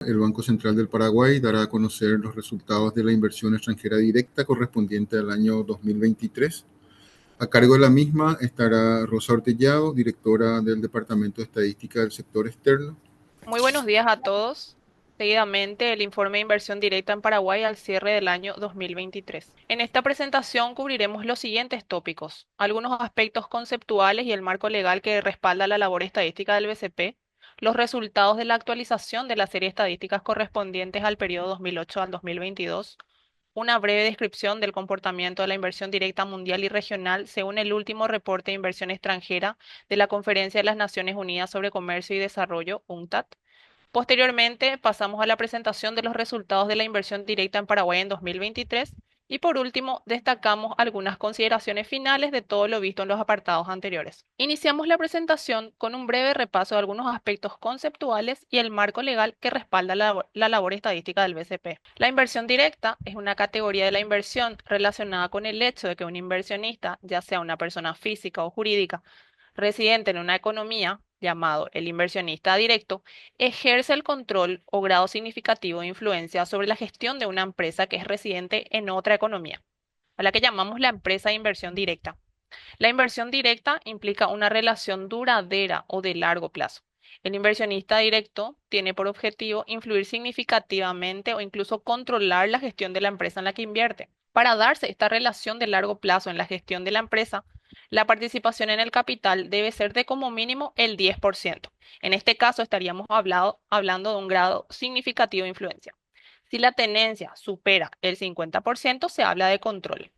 El Banco Central del Paraguay dará a conocer los resultados de la inversión extranjera directa correspondiente al año 2023. A cargo de la misma estará Rosa Ortellado, directora del Departamento de Estadística del Sector Externo. Muy buenos días a todos. Seguidamente, el informe de inversión directa en Paraguay al cierre del año 2023. En esta presentación cubriremos los siguientes tópicos: algunos aspectos conceptuales y el marco legal que respalda la labor estadística del BCP, los resultados de la actualización de la serie de estadísticas correspondientes al periodo 2008 al 2022, una breve descripción del comportamiento de la inversión directa mundial y regional según el último reporte de inversión extranjera de la Conferencia de las Naciones Unidas sobre Comercio y Desarrollo, UNCTAD. Posteriormente, pasamos a la presentación de los resultados de la inversión directa en Paraguay en 2023 y por último, destacamos algunas consideraciones finales de todo lo visto en los apartados anteriores. Iniciamos la presentación con un breve repaso de algunos aspectos conceptuales y el marco legal que respalda la labor estadística del BCP. La inversión directa es una categoría de la inversión relacionada con el hecho de que un inversionista, ya sea una persona física o jurídica, residente en una economía, llamado el inversionista directo, ejerce el control o grado significativo de influencia sobre la gestión de una empresa que es residente en otra economía, a la que llamamos la empresa de inversión directa. La inversión directa implica una relación duradera o de largo plazo. El inversionista directo tiene por objetivo influir significativamente o incluso controlar la gestión de la empresa en la que invierte. Para darse esta relación de largo plazo en la gestión de la empresa, la participación en el capital debe ser de como mínimo el 10%. En este caso estaríamos hablando de un grado significativo de influencia. Si la tenencia supera el 50%, se habla de control.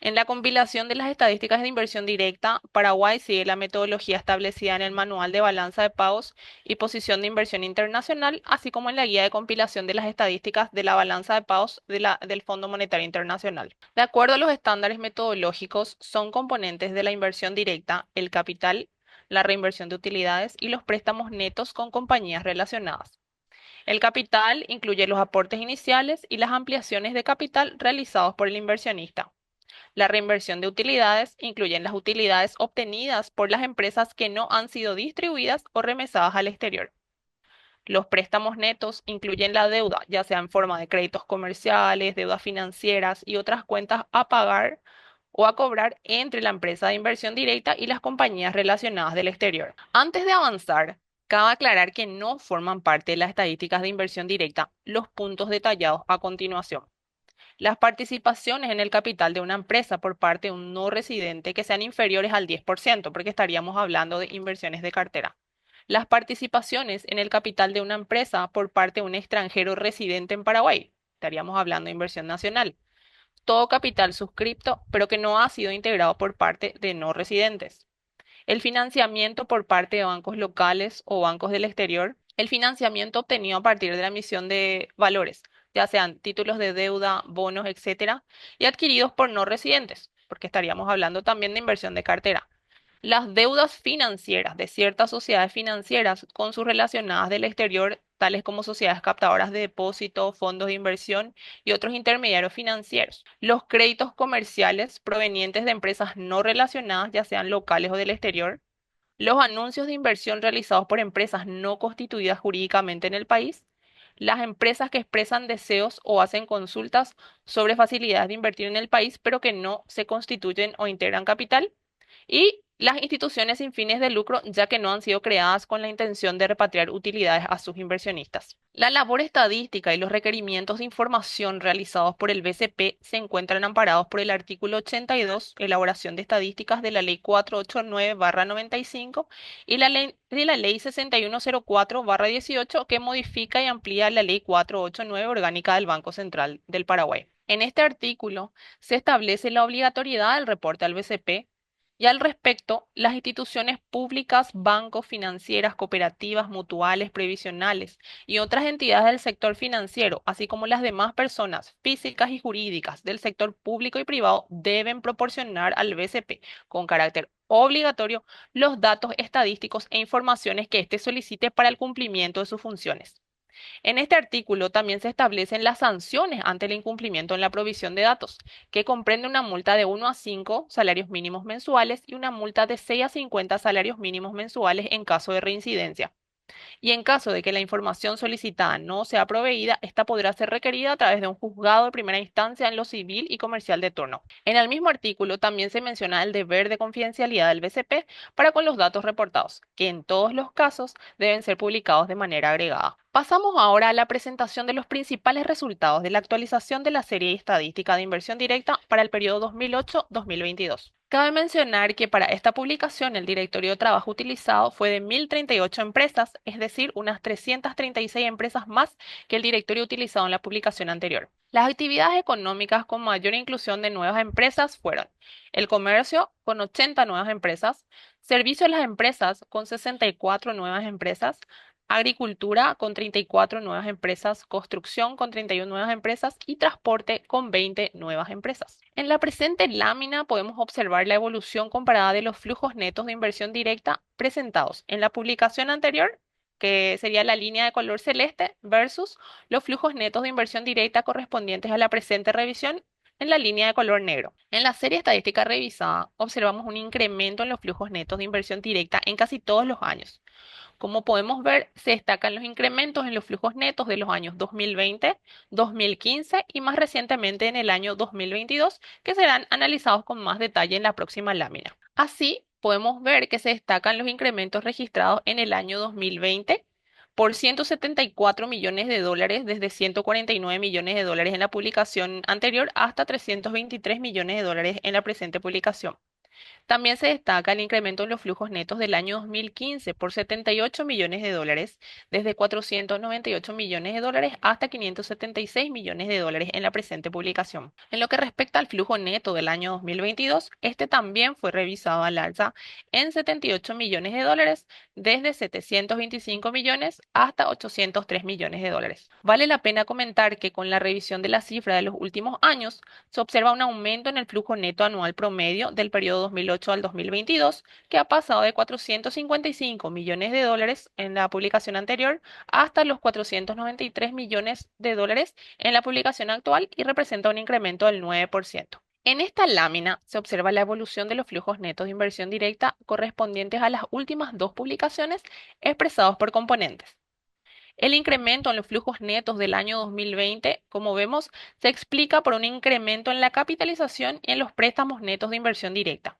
En la compilación de las estadísticas de inversión directa, Paraguay sigue la metodología establecida en el Manual de Balanza de Pagos y Posición de Inversión Internacional, así como en la guía de compilación de las estadísticas de la balanza de pagos del Fondo Monetario Internacional. De acuerdo a los estándares metodológicos, son componentes de la inversión directa el capital, la reinversión de utilidades y los préstamos netos con compañías relacionadas. El capital incluye los aportes iniciales y las ampliaciones de capital realizados por el inversionista. La reinversión de utilidades incluye las utilidades obtenidas por las empresas que no han sido distribuidas o remesadas al exterior. Los préstamos netos incluyen la deuda, ya sea en forma de créditos comerciales, deudas financieras y otras cuentas a pagar o a cobrar entre la empresa de inversión directa y las compañías relacionadas del exterior. Antes de avanzar, cabe aclarar que no forman parte de las estadísticas de inversión directa los puntos detallados a continuación. Las participaciones en el capital de una empresa por parte de un no residente que sean inferiores al 10%, porque estaríamos hablando de inversiones de cartera. Las participaciones en el capital de una empresa por parte de un extranjero residente en Paraguay, estaríamos hablando de inversión nacional. Todo capital suscripto, pero que no ha sido integrado por parte de no residentes. El financiamiento por parte de bancos locales o bancos del exterior. El financiamiento obtenido a partir de la emisión de valores, ya sean títulos de deuda, bonos, etcétera, y adquiridos por no residentes, porque estaríamos hablando también de inversión de cartera. Las deudas financieras de ciertas sociedades financieras con sus relacionadas del exterior, tales como sociedades captadoras de depósito, fondos de inversión y otros intermediarios financieros. Los créditos comerciales provenientes de empresas no relacionadas, ya sean locales o del exterior. Los anuncios de inversión realizados por empresas no constituidas jurídicamente en el país. Las empresas que expresan deseos o hacen consultas sobre facilidades de invertir en el país, pero que no se constituyen o integran capital y las instituciones sin fines de lucro, ya que no han sido creadas con la intención de repatriar utilidades a sus inversionistas. La labor estadística y los requerimientos de información realizados por el BCP se encuentran amparados por el artículo 82, elaboración de estadísticas de la Ley 489/95 y la Ley 6104/18, que modifica y amplía la Ley 489 orgánica del Banco Central del Paraguay. En este artículo se establece la obligatoriedad del reporte al BCP y al respecto, las instituciones públicas, bancos, financieras, cooperativas, mutuales, previsionales y otras entidades del sector financiero, así como las demás personas físicas y jurídicas del sector público y privado, deben proporcionar al BCP con carácter obligatorio los datos estadísticos e informaciones que éste solicite para el cumplimiento de sus funciones. En este artículo también se establecen las sanciones ante el incumplimiento en la provisión de datos, que comprende una multa de 1 a 5 salarios mínimos mensuales y una multa de 6 a 50 salarios mínimos mensuales en caso de reincidencia. Y en caso de que la información solicitada no sea proveída, esta podrá ser requerida a través de un juzgado de primera instancia en lo civil y comercial de turno. En el mismo artículo también se menciona el deber de confidencialidad del BCP para con los datos reportados, que en todos los casos deben ser publicados de manera agregada. Pasamos ahora a la presentación de los principales resultados de la actualización de la serie estadística de inversión directa para el periodo 2008-2022. Cabe mencionar que para esta publicación el directorio de trabajo utilizado fue de 1.038 empresas, es decir, unas 336 empresas más que el directorio utilizado en la publicación anterior. Las actividades económicas con mayor inclusión de nuevas empresas fueron el comercio con 80 nuevas empresas, servicio a las empresas con 64 nuevas empresas, agricultura con 34 nuevas empresas, construcción con 31 nuevas empresas y transporte con 20 nuevas empresas. En la presente lámina podemos observar la evolución comparada de los flujos netos de inversión directa presentados en la publicación anterior, que sería la línea de color celeste, versus los flujos netos de inversión directa correspondientes a la presente revisión en la línea de color negro. En la serie estadística revisada, observamos un incremento en los flujos netos de inversión directa en casi todos los años. Como podemos ver, se destacan los incrementos en los flujos netos de los años 2020, 2015 y más recientemente en el año 2022, que serán analizados con más detalle en la próxima lámina. Así, podemos ver que se destacan los incrementos registrados en el año 2020 por 174 millones de dólares desde 149 millones de dólares en la publicación anterior hasta 323 millones de dólares en la presente publicación. También se destaca el incremento en los flujos netos del año 2015 por 78 millones de dólares, desde 498 millones de dólares hasta 576 millones de dólares en la presente publicación. En lo que respecta al flujo neto del año 2022, este también fue revisado al alza en 78 millones de dólares, desde 725 millones hasta 803 millones de dólares. Vale la pena comentar que con la revisión de la cifra de los últimos años, se observa un aumento en el flujo neto anual promedio del periodo 2008 al 2022, que ha pasado de 455 millones de dólares en la publicación anterior hasta los 493 millones de dólares en la publicación actual y representa un incremento del 9%. En esta lámina se observa la evolución de los flujos netos de inversión directa correspondientes a las últimas dos publicaciones expresados por componentes. El incremento en los flujos netos del año 2020, como vemos, se explica por un incremento en la capitalización y en los préstamos netos de inversión directa.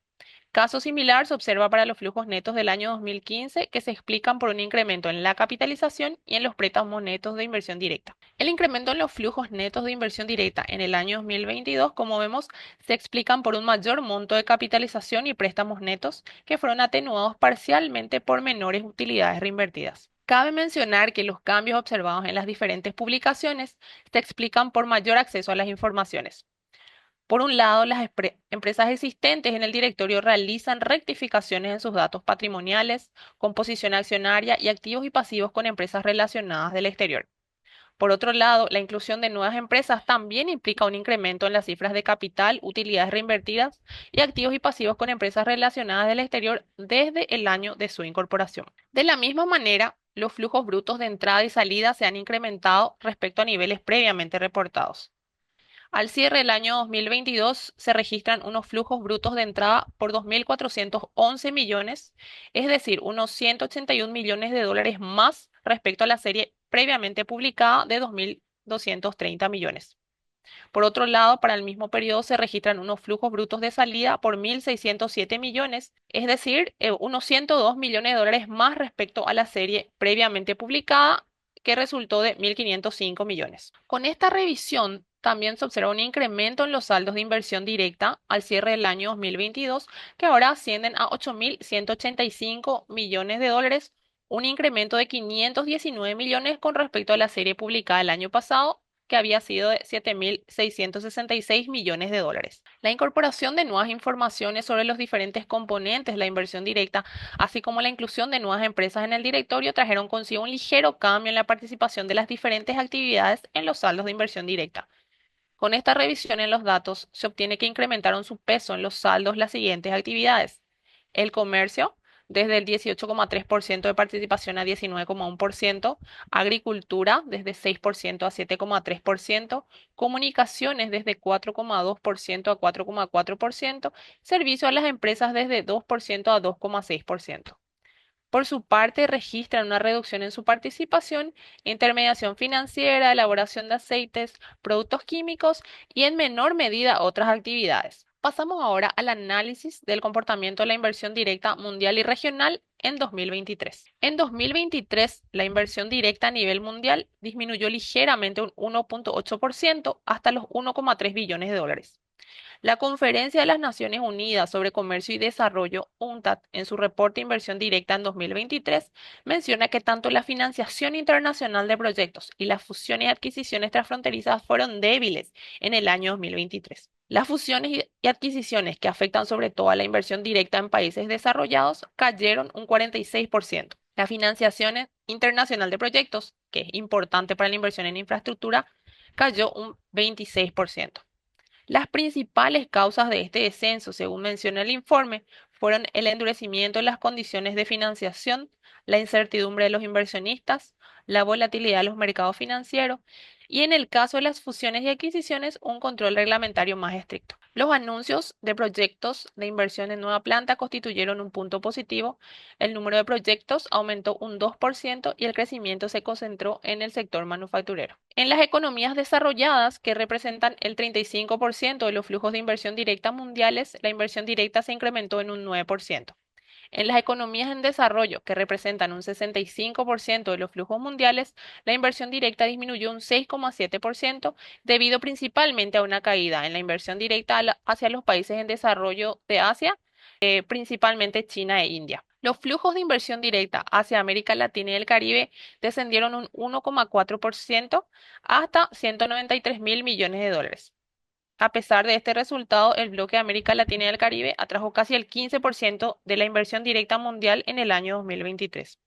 Caso similar se observa para los flujos netos del año 2015, que se explican por un incremento en la capitalización y en los préstamos netos de inversión directa. El incremento en los flujos netos de inversión directa en el año 2022, como vemos, se explican por un mayor monto de capitalización y préstamos netos que fueron atenuados parcialmente por menores utilidades reinvertidas. Cabe mencionar que los cambios observados en las diferentes publicaciones se explican por mayor acceso a las informaciones. Por un lado, las empresas existentes en el directorio realizan rectificaciones en sus datos patrimoniales, composición accionaria y activos y pasivos con empresas relacionadas del exterior. Por otro lado, la inclusión de nuevas empresas también implica un incremento en las cifras de capital, utilidades reinvertidas y activos y pasivos con empresas relacionadas del exterior desde el año de su incorporación. De la misma manera, los flujos brutos de entrada y salida se han incrementado respecto a niveles previamente reportados. Al cierre del año 2022 se registran unos flujos brutos de entrada por 2.411 millones, es decir, unos 181 millones de dólares más respecto a la serie previamente publicada de 2.230 millones. Por otro lado, para el mismo periodo se registran unos flujos brutos de salida por 1.607 millones, es decir, unos 102 millones de dólares más respecto a la serie previamente publicada, que resultó de 1.505 millones. Con esta revisión, también se observa un incremento en los saldos de inversión directa al cierre del año 2022, que ahora ascienden a 8.185 millones de dólares, un incremento de 519 millones con respecto a la serie publicada el año pasado, que había sido de 7.666 millones de dólares. La incorporación de nuevas informaciones sobre los diferentes componentes de la inversión directa, así como la inclusión de nuevas empresas en el directorio, trajeron consigo un ligero cambio en la participación de las diferentes actividades en los saldos de inversión directa. Con esta revisión en los datos, se obtiene que incrementaron su peso en los saldos las siguientes actividades: el comercio, desde el 18,3% de participación a 19,1%, agricultura, desde 6% a 7,3%, comunicaciones, desde 4,2% a 4,4%, servicio a las empresas, desde 2% a 2,6%. Por su parte, registran una reducción en su participación, intermediación financiera, elaboración de aceites, productos químicos y en menor medida otras actividades. Pasamos ahora al análisis del comportamiento de la inversión directa mundial y regional en 2023. En 2023, la inversión directa a nivel mundial disminuyó ligeramente un 1,8% hasta los 1,3 billones de dólares. La Conferencia de las Naciones Unidas sobre Comercio y Desarrollo, UNCTAD, en su reporte Inversión Directa en 2023, menciona que tanto la financiación internacional de proyectos y las fusiones y adquisiciones transfronterizas fueron débiles en el año 2023. Las fusiones y adquisiciones que afectan sobre todo a la inversión directa en países desarrollados cayeron un 46%. La financiación internacional de proyectos, que es importante para la inversión en infraestructura, cayó un 26%. Las principales causas de este descenso, según menciona el informe, fueron el endurecimiento de las condiciones de financiación, la incertidumbre de los inversionistas, la volatilidad de los mercados financieros y, en el caso de las fusiones y adquisiciones, un control reglamentario más estricto. Los anuncios de proyectos de inversión en nueva planta constituyeron un punto positivo. El número de proyectos aumentó un 2% y el crecimiento se concentró en el sector manufacturero. En las economías desarrolladas, que representan el 35% de los flujos de inversión directa mundiales, la inversión directa se incrementó en un 9%. En las economías en desarrollo, que representan un 65% de los flujos mundiales, la inversión directa disminuyó un 6,7% debido principalmente a una caída en la inversión directa hacia los países en desarrollo de Asia, principalmente China e India. Los flujos de inversión directa hacia América Latina y el Caribe descendieron un 1,4% hasta 193 mil millones de dólares. A pesar de este resultado, el bloque de América Latina y el Caribe atrajo casi el 15% de la inversión directa mundial en el año 2023.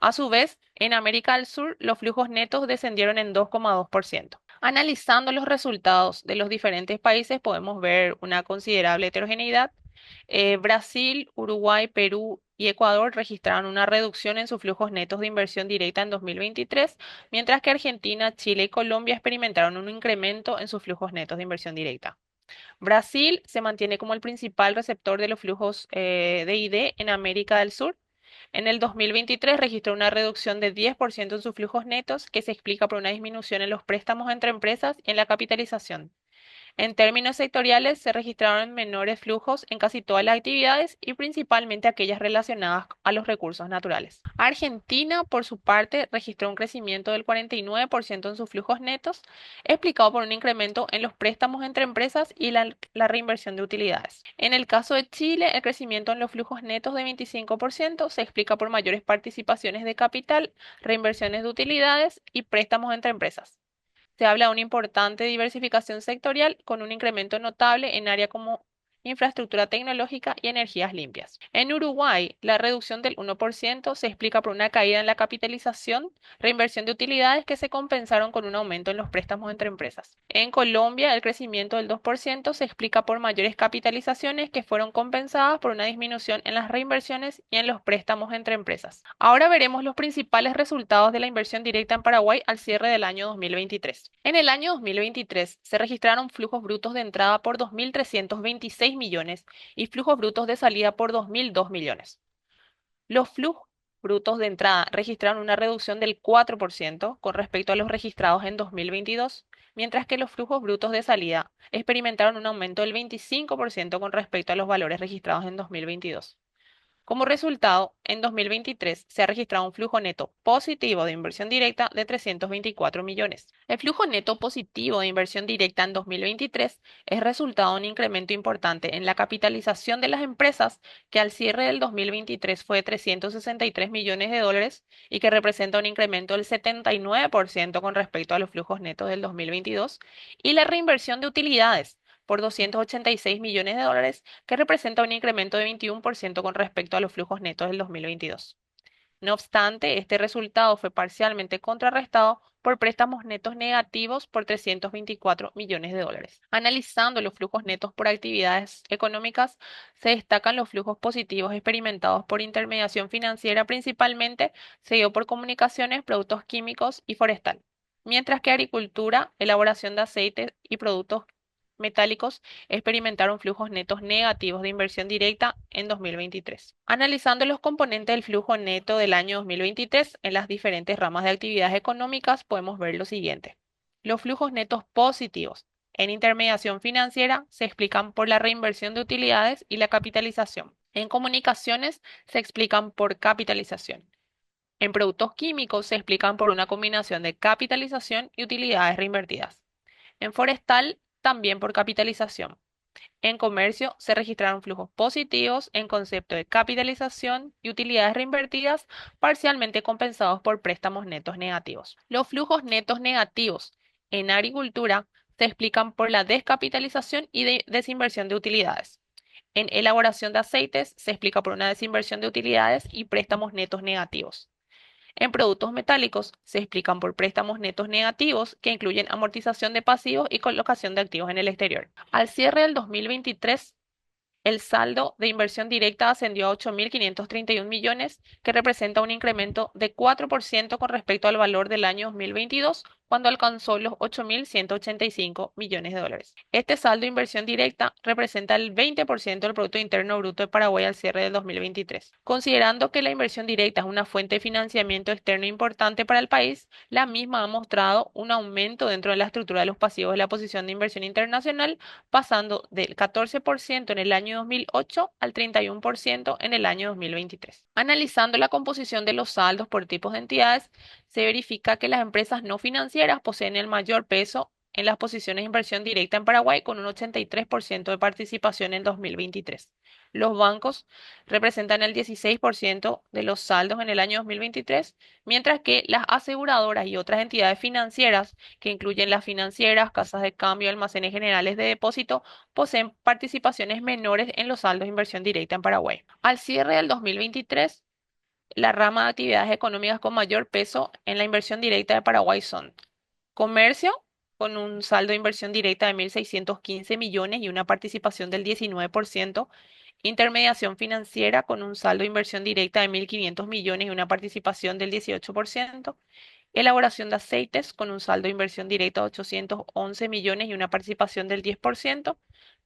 A su vez, en América del Sur, los flujos netos descendieron en 2,2%. Analizando los resultados de los diferentes países, podemos ver una considerable heterogeneidad. Brasil, Uruguay, Perú y Ecuador registraron una reducción en sus flujos netos de inversión directa en 2023, mientras que Argentina, Chile y Colombia experimentaron un incremento en sus flujos netos de inversión directa. Brasil se mantiene como el principal receptor de los flujos de ID en América del Sur. En el 2023 registró una reducción de 10% en sus flujos netos, que se explica por una disminución en los préstamos entre empresas y en la capitalización. En términos sectoriales, se registraron menores flujos en casi todas las actividades y principalmente aquellas relacionadas a los recursos naturales. Argentina, por su parte, registró un crecimiento del 49% en sus flujos netos, explicado por un incremento en los préstamos entre empresas y la reinversión de utilidades. En el caso de Chile, el crecimiento en los flujos netos de 25% se explica por mayores participaciones de capital, reinversiones de utilidades y préstamos entre empresas. Se habla de una importante diversificación sectorial con un incremento notable en áreas como infraestructura tecnológica y energías limpias. En Uruguay, la reducción del 1% se explica por una caída en la capitalización, reinversión de utilidades que se compensaron con un aumento en los préstamos entre empresas. En Colombia, el crecimiento del 2% se explica por mayores capitalizaciones que fueron compensadas por una disminución en las reinversiones y en los préstamos entre empresas. Ahora veremos los principales resultados de la inversión directa en Paraguay al cierre del año 2023. En el año 2023 se registraron flujos brutos de entrada por 2.326 millones y flujos brutos de salida por 2.002 millones. Los flujos brutos de entrada registraron una reducción del 4% con respecto a los registrados en 2022, mientras que los flujos brutos de salida experimentaron un aumento del 25% con respecto a los valores registrados en 2022. Como resultado, en 2023 se ha registrado un flujo neto positivo de inversión directa de 324 millones. El flujo neto positivo de inversión directa en 2023 es resultado de un incremento importante en la capitalización de las empresas, que al cierre del 2023 fue de 363 millones de dólares y que representa un incremento del 79% con respecto a los flujos netos del 2022, y la reinversión de utilidades por 286 millones de dólares, que representa un incremento de 21% con respecto a los flujos netos del 2022. No obstante, este resultado fue parcialmente contrarrestado por préstamos netos negativos por 324 millones de dólares. Analizando los flujos netos por actividades económicas, se destacan los flujos positivos experimentados por intermediación financiera, principalmente seguido por comunicaciones, productos químicos y forestal, mientras que agricultura, elaboración de aceites y productos metálicos experimentaron flujos netos negativos de inversión directa en 2023. Analizando los componentes del flujo neto del año 2023 en las diferentes ramas de actividades económicas, podemos ver lo siguiente. Los flujos netos positivos en intermediación financiera se explican por la reinversión de utilidades y la capitalización. En comunicaciones se explican por capitalización. En productos químicos se explican por una combinación de capitalización y utilidades reinvertidas. En forestal, también por capitalización. En comercio se registraron flujos positivos en concepto de capitalización y utilidades reinvertidas parcialmente compensados por préstamos netos negativos. Los flujos netos negativos en agricultura se explican por la descapitalización y desinversión de utilidades. En elaboración de aceites se explica por una desinversión de utilidades y préstamos netos negativos. En productos metálicos se explican por préstamos netos negativos que incluyen amortización de pasivos y colocación de activos en el exterior. Al cierre del 2023, el saldo de inversión directa ascendió a 8.531 millones, que representa un incremento de 4% con respecto al valor del año 2022, cuando alcanzó los 8.185 millones de dólares. Este saldo de inversión directa representa el 20% del Producto Interno Bruto de Paraguay al cierre del 2023. Considerando que la inversión directa es una fuente de financiamiento externo importante para el país, la misma ha mostrado un aumento dentro de la estructura de los pasivos de la posición de inversión internacional, pasando del 14% en el año 2008 al 31% en el año 2023. Analizando la composición de los saldos por tipos de entidades, se verifica que las empresas no financieras poseen el mayor peso en las posiciones de inversión directa en Paraguay, con un 83% de participación en 2023. Los bancos representan el 16% de los saldos en el año 2023, mientras que las aseguradoras y otras entidades financieras, que incluyen las financieras, casas de cambio y almacenes generales de depósito, poseen participaciones menores en los saldos de inversión directa en Paraguay. Al cierre del 2023, la rama de actividades económicas con mayor peso en la inversión directa de Paraguay son comercio, con un saldo de inversión directa de 1.615 millones y una participación del 19%, intermediación financiera, con un saldo de inversión directa de 1.500 millones y una participación del 18%, elaboración de aceites, con un saldo de inversión directa de 811 millones y una participación del 10%,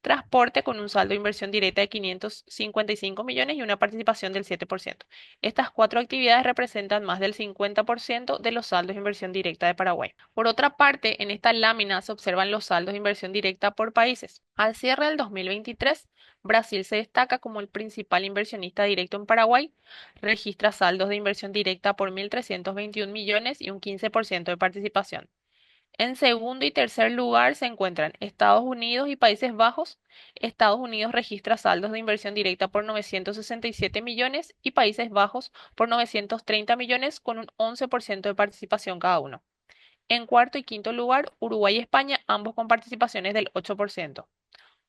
transporte, con un saldo de inversión directa de 555 millones y una participación del 7%. Estas cuatro actividades representan más del 50% de los saldos de inversión directa de Paraguay. Por otra parte, en esta lámina se observan los saldos de inversión directa por países. Al cierre del 2023, Brasil se destaca como el principal inversionista directo en Paraguay, registra saldos de inversión directa por 1.321 millones y un 15% de participación. En segundo y tercer lugar se encuentran Estados Unidos y Países Bajos. Estados Unidos registra saldos de inversión directa por 967 millones y Países Bajos por 930 millones, con un 11% de participación cada uno. En cuarto y quinto lugar, Uruguay y España, ambos con participaciones del 8%.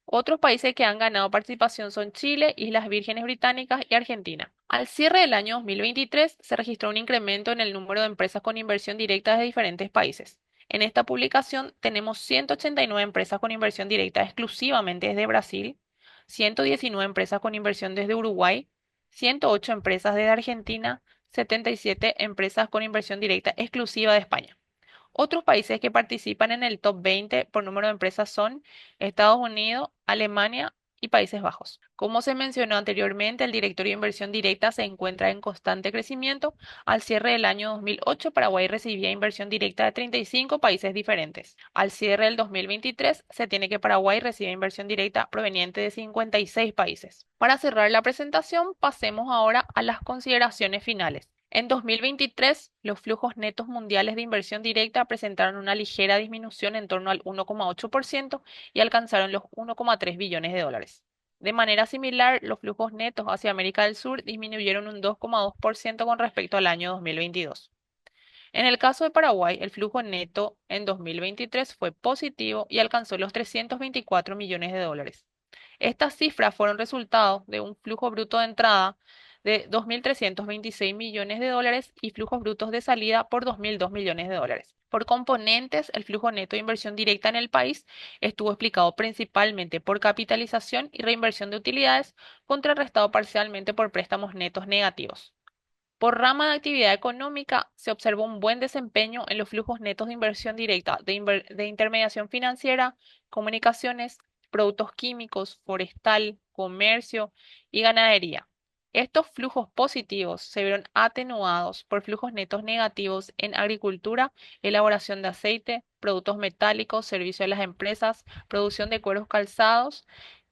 Otros países que han ganado participación son Chile, Islas Vírgenes Británicas y Argentina. Al cierre del año 2023 se registró un incremento en el número de empresas con inversión directa de diferentes países. En esta publicación tenemos 189 empresas con inversión directa exclusivamente desde Brasil, 119 empresas con inversión desde Uruguay, 108 empresas desde Argentina, 77 empresas con inversión directa exclusiva de España. Otros países que participan en el top 20 por número de empresas son Estados Unidos, Alemania y Países Bajos. Como se mencionó anteriormente, el directorio de inversión directa se encuentra en constante crecimiento. Al cierre del año 2008, Paraguay recibía inversión directa de 35 países diferentes. Al cierre del 2023, se tiene que Paraguay recibe inversión directa proveniente de 56 países. Para cerrar la presentación, pasemos ahora a las consideraciones finales. En 2023, los flujos netos mundiales de inversión directa presentaron una ligera disminución en torno al 1,8% y alcanzaron los 1,3 billones de dólares. De manera similar, los flujos netos hacia América del Sur disminuyeron un 2,2% con respecto al año 2022. En el caso de Paraguay, el flujo neto en 2023 fue positivo y alcanzó los 324 millones de dólares. Estas cifras fueron resultado de un flujo bruto de entrada de 2.326 millones de dólares y flujos brutos de salida por 2.002 millones de dólares. Por componentes, el flujo neto de inversión directa en el país estuvo explicado principalmente por capitalización y reinversión de utilidades, contrarrestado parcialmente por préstamos netos negativos. Por rama de actividad económica, se observó un buen desempeño en los flujos netos de inversión directa de intermediación financiera, comunicaciones, productos químicos, forestal, comercio y ganadería. Estos flujos positivos se vieron atenuados por flujos netos negativos en agricultura, elaboración de aceite, productos metálicos, servicio a las empresas, producción de cueros calzados,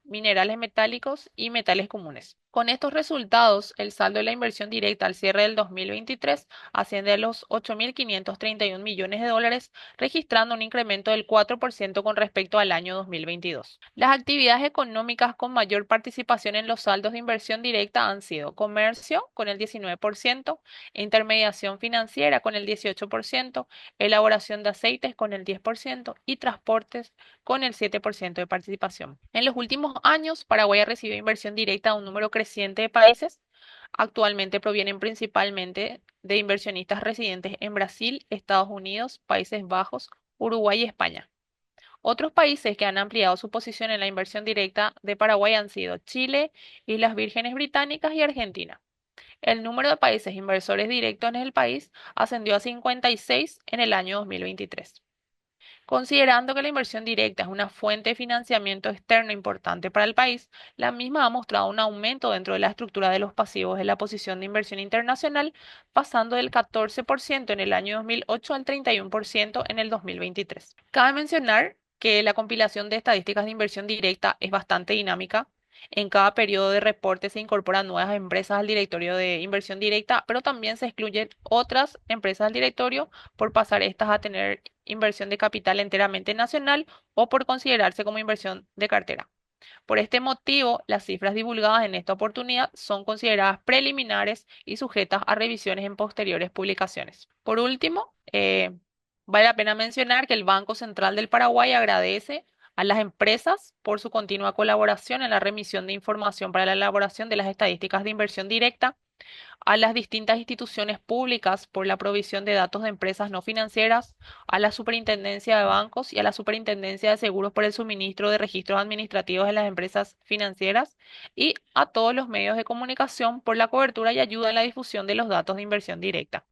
minerales metálicos y metales comunes. Con estos resultados, el saldo de la inversión directa al cierre del 2023 asciende a los 8.531 millones de dólares, registrando un incremento del 4% con respecto al año 2022. Las actividades económicas con mayor participación en los saldos de inversión directa han sido comercio con el 19%, intermediación financiera con el 18%, elaboración de aceites con el 10% y transportes con el 7% de participación. En los últimos años, Paraguay ha recibido inversión directa de un número creciente de países. Actualmente provienen principalmente de inversionistas residentes en Brasil, Estados Unidos, Países Bajos, Uruguay y España. Otros países que han ampliado su posición en la inversión directa de Paraguay han sido Chile, Islas Vírgenes Británicas y Argentina. El número de países inversores directos en el país ascendió a 56 en el año 2023. Considerando que la inversión directa es una fuente de financiamiento externo importante para el país, la misma ha mostrado un aumento dentro de la estructura de los pasivos de la posición de inversión internacional, pasando del 14% en el año 2008 al 31% en el 2023. Cabe mencionar que la compilación de estadísticas de inversión directa es bastante dinámica. En cada periodo de reporte se incorporan nuevas empresas al directorio de inversión directa, pero también se excluyen otras empresas al directorio por pasar estas a tener inversión de capital enteramente nacional o por considerarse como inversión de cartera. Por este motivo, las cifras divulgadas en esta oportunidad son consideradas preliminares y sujetas a revisiones en posteriores publicaciones. Por último, vale la pena mencionar que el Banco Central del Paraguay agradece a las empresas por su continua colaboración en la remisión de información para la elaboración de las estadísticas de inversión directa, a las distintas instituciones públicas por la provisión de datos de empresas no financieras, a la Superintendencia de Bancos y a la Superintendencia de Seguros por el suministro de registros administrativos de las empresas financieras y a todos los medios de comunicación por la cobertura y ayuda en la difusión de los datos de inversión directa.